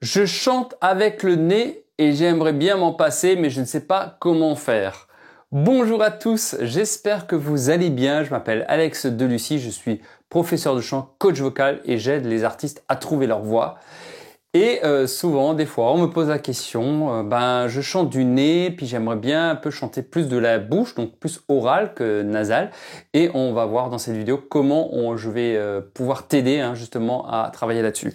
Je chante avec le nez et j'aimerais bien m'en passer, mais je ne sais pas comment faire. Bonjour à tous, j'espère que vous allez bien. Je m'appelle Alex Delucy, je suis professeur de chant, coach vocal et j'aide les artistes à trouver leur voix. Et souvent, des fois, on me pose la question, je chante du nez, puis j'aimerais bien un peu chanter plus de la bouche, donc plus oral que nasal. Et on va voir dans cette vidéo comment je vais pouvoir t'aider justement à travailler là-dessus.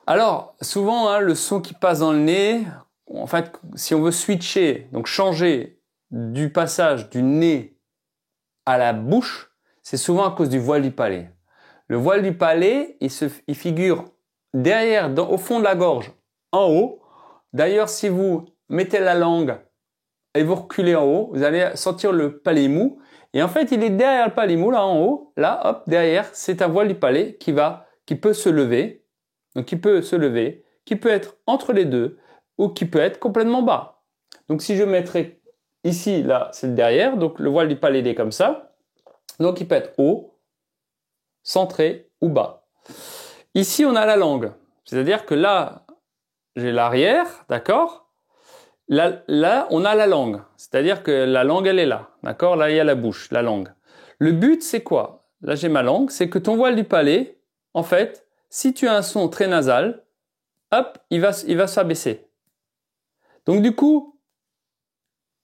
Alors, souvent, le son qui passe dans le nez, en fait, si on veut switcher, donc changer du passage du nez à la bouche, c'est souvent à cause du voile du palais. Le voile du palais, il figure derrière, au fond de la gorge, en haut. D'ailleurs, si vous mettez la langue et vous reculez en haut, vous allez sentir le palais mou. Et en fait, il est derrière le palais mou, là en haut. Là, hop, derrière, c'est un voile du palais qui peut se lever. Donc, qui peut se lever, qui peut être entre les deux ou qui peut être complètement bas. Donc, si je mettrais ici, là, c'est le derrière. Donc, le voile du palais, il est comme ça. Donc, il peut être haut, centré ou bas. Ici, on a la langue. C'est-à-dire que là, j'ai l'arrière, d'accord ? Là, on a la langue. C'est-à-dire que la langue, elle est là, d'accord ? Là, il y a la bouche, la langue. Le but, c'est quoi ? Là, j'ai ma langue. C'est que ton voile du palais, en fait, si tu as un son très nasal, hop, il va s'abaisser. Donc du coup,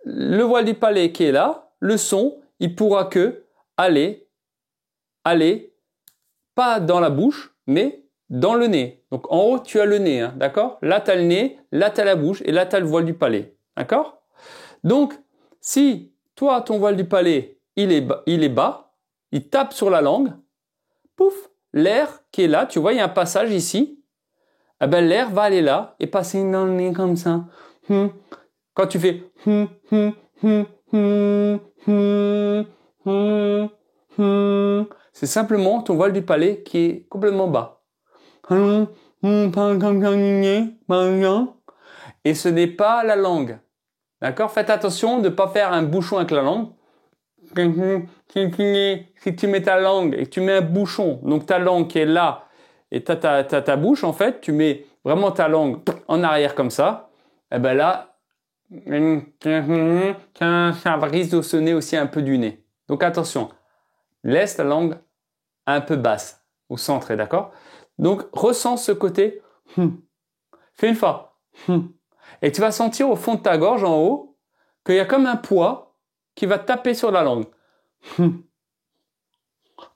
le voile du palais qui est là, le son, il pourra que aller, pas dans la bouche, mais dans le nez. Donc en haut, tu as le nez, d'accord ? Là, tu as le nez, là, tu as la bouche et là, tu as le voile du palais, d'accord ? Donc, si toi, ton voile du palais, il est bas, il tape sur la langue, pouf, l'air qui est là, tu vois, il y a un passage ici, eh ben, l'air va aller là et passer dans le nez comme ça. Quand tu fais c'est simplement ton voile du palais qui est complètement bas. Et ce n'est pas la langue. D'accord ? Faites attention de ne pas faire un bouchon avec la langue. Si tu mets ta langue et que tu mets un bouchon, donc ta langue qui est là, et ta bouche, en fait, tu mets vraiment ta langue en arrière comme ça, et ben là, ça risque de sonner aussi un peu du nez. Donc attention, laisse ta langue un peu basse, au centre, d'accord ? Donc ressens ce côté, fais une fois, et tu vas sentir au fond de ta gorge, en haut, qu'il y a comme un poids qui va taper sur la langue.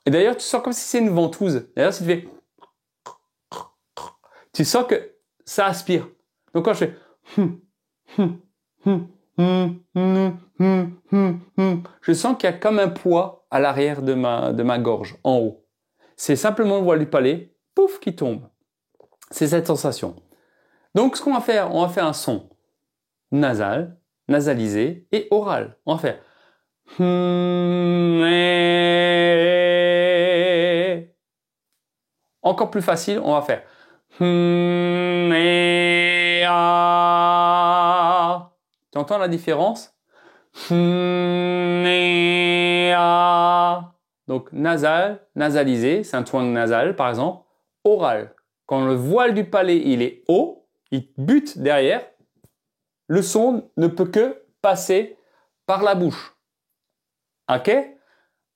Et d'ailleurs, tu sens comme si c'est une ventouse. D'ailleurs, si tu fais... Tu sens que ça aspire. Donc quand je fais... Je sens qu'il y a comme un poids à l'arrière de ma gorge, en haut. C'est simplement le voile du palais, pouf, qui tombe. C'est cette sensation. Donc ce qu'on va faire, on va faire un son nasal, nasalisé et oral. On va faire... Encore plus facile, on va faire... Tu entends la différence? Donc nasal, nasalisé, c'est un twang nasal par exemple. Oral, quand le voile du palais il est haut, il bute derrière, le son ne peut que passer par la bouche. Ok?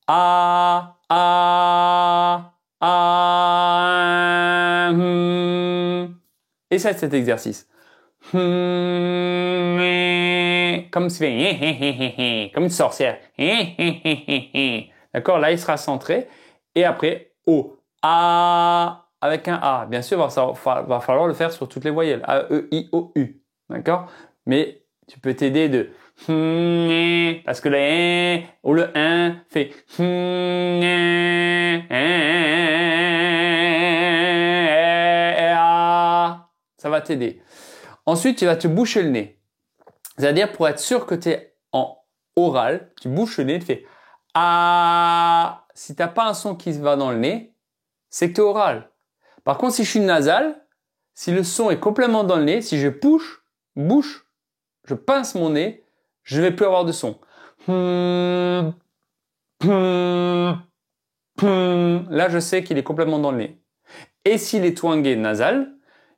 Ah, ah, ah, Essaie cet exercice. Comme si comme une sorcière. D'accord? Là, il sera centré. Et après, O. A. Avec un A. Bien sûr, va falloir le faire sur toutes les voyelles. A, E, I, O, U. D'accord? Mais tu peux t'aider de parce que le ou le 1 fait ça va t'aider. Ensuite, tu vas te boucher le nez. C'est-à-dire, pour être sûr que tu es en oral, tu bouches le nez, tu fais ah. Si tu n'as pas un son qui va dans le nez, c'est que tu es oral. Par contre, si je suis nasal, si le son est complètement dans le nez, si je bouche, je pince mon nez, je ne vais plus avoir de son. Là, je sais qu'il est complètement dans le nez. Et s'il est twangé nasal,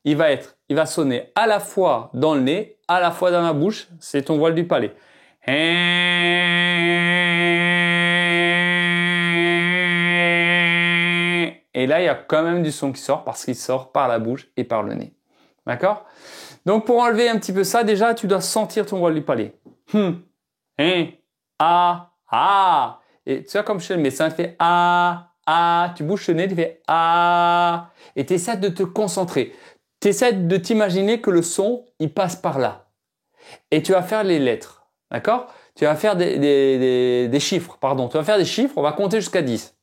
il va sonner à la fois dans le nez, à la fois dans la bouche. C'est ton voile du palais. Et là, il y a quand même du son qui sort parce qu'il sort par la bouche et par le nez. D'accord? Donc, pour enlever un petit peu ça, déjà, tu dois sentir ton voile du palais. Ah. Et tu vois, comme chez le médecin, tu fais ah. Tu bouges le nez, tu fais ah. Et tu essaies de te concentrer. Tu essaies de t'imaginer que le son, il passe par là. Et tu vas faire les lettres. D'accord? Tu vas faire des chiffres, pardon. Tu vas faire des chiffres, on va compter jusqu'à 10.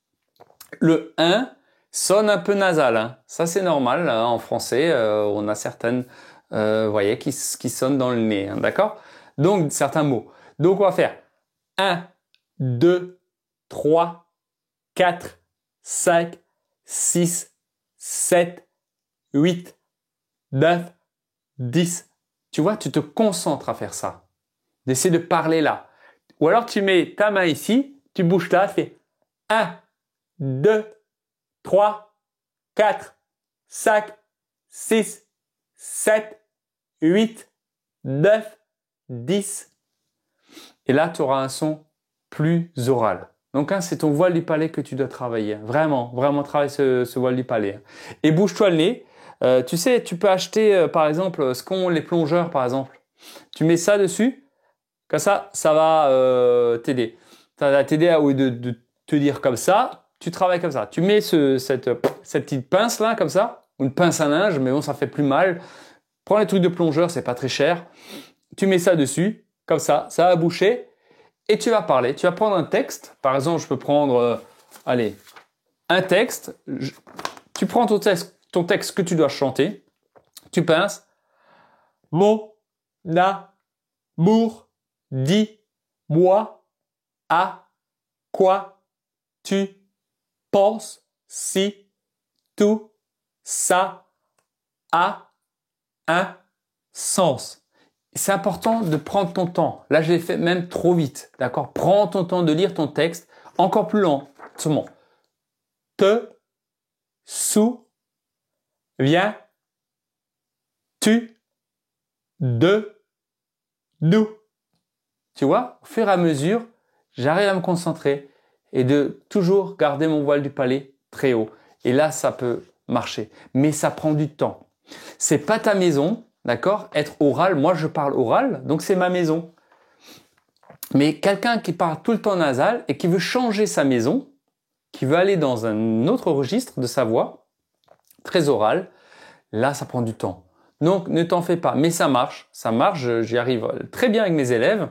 Le 1 sonne un peu nasal. Hein. Ça, c'est normal. Hein, en français, on a certaines, voyez, qui sonnent dans le nez. Hein, d'accord? Donc, certains mots. Donc, on va faire 1, 2, 3, 4, 5, 6, 7, 8, 9, 10. Tu vois, tu te concentres à faire ça. D'essayer de parler là. Ou alors, tu mets ta main ici, tu bouges là, tu fais 1, 2, 3, 4, 5, 6, 7, 8, 9, 10. Et là, tu auras un son plus oral. Donc, c'est ton voile du palais que tu dois travailler. Vraiment travailler ce voile du palais. Et bouge-toi le nez. Tu sais, tu peux acheter, par exemple, ce qu'ont les plongeurs, par exemple. Tu mets ça dessus. Comme ça va t'aider. Ça va t'aider au lieu de te dire comme ça. Tu travailles comme ça. Tu mets cette petite pince là, comme ça, ou une pince à linge, mais bon, ça fait plus mal. Prends les trucs de plongeur, c'est pas très cher. Tu mets ça dessus, comme ça va boucher, et tu vas parler. Tu vas prendre un texte. Par exemple, je peux prendre, un texte. Tu prends ton texte que tu dois chanter. Tu pinces. Mon amour, dis-moi à quoi tu penses si tout ça a un sens. C'est important de prendre ton temps. Là, je l'ai fait même trop vite. D'accord? Prends ton temps de lire ton texte encore plus lentement. Te souviens-tu de nous? Tu vois, au fur et à mesure, j'arrive à me concentrer et de toujours garder mon voile du palais très haut. Et là, ça peut marcher. Mais ça prend du temps. C'est pas ta maison, d'accord? Être oral, moi je parle oral, donc c'est ma maison. Mais quelqu'un qui parle tout le temps nasal et qui veut changer sa maison, qui veut aller dans un autre registre de sa voix, très oral, là ça prend du temps. Donc ne t'en fais pas, mais ça marche, j'y arrive très bien avec mes élèves,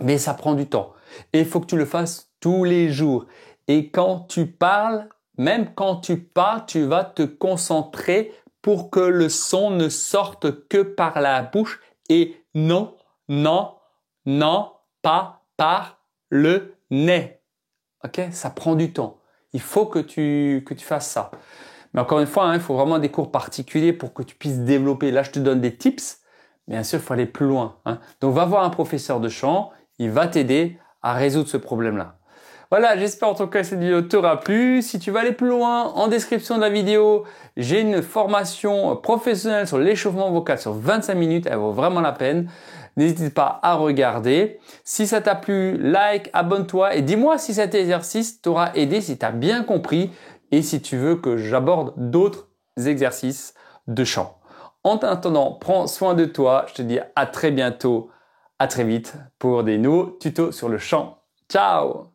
mais ça prend du temps. Et il faut que tu le fasses tous les jours. Et quand tu parles, même quand tu parles, tu vas te concentrer pour que le son ne sorte que par la bouche et non, pas par le nez. Ok? Ça prend du temps. Il faut que tu fasses ça. Mais encore une fois, il faut vraiment des cours particuliers pour que tu puisses développer. Là, je te donne des tips. Bien sûr, il faut aller plus loin. Donc, va voir un professeur de chant. Il va t'aider à résoudre ce problème-là. Voilà, j'espère en tout cas que cette vidéo t'aura plu. Si tu veux aller plus loin, en description de la vidéo, j'ai une formation professionnelle sur l'échauffement vocal sur 25 minutes. Elle vaut vraiment la peine. N'hésite pas à regarder. Si ça t'a plu, like, abonne-toi et dis-moi si cet exercice t'aura aidé, si tu as bien compris et si tu veux que j'aborde d'autres exercices de chant. En attendant, prends soin de toi. Je te dis à très bientôt, à très vite pour des nouveaux tutos sur le chant. Ciao!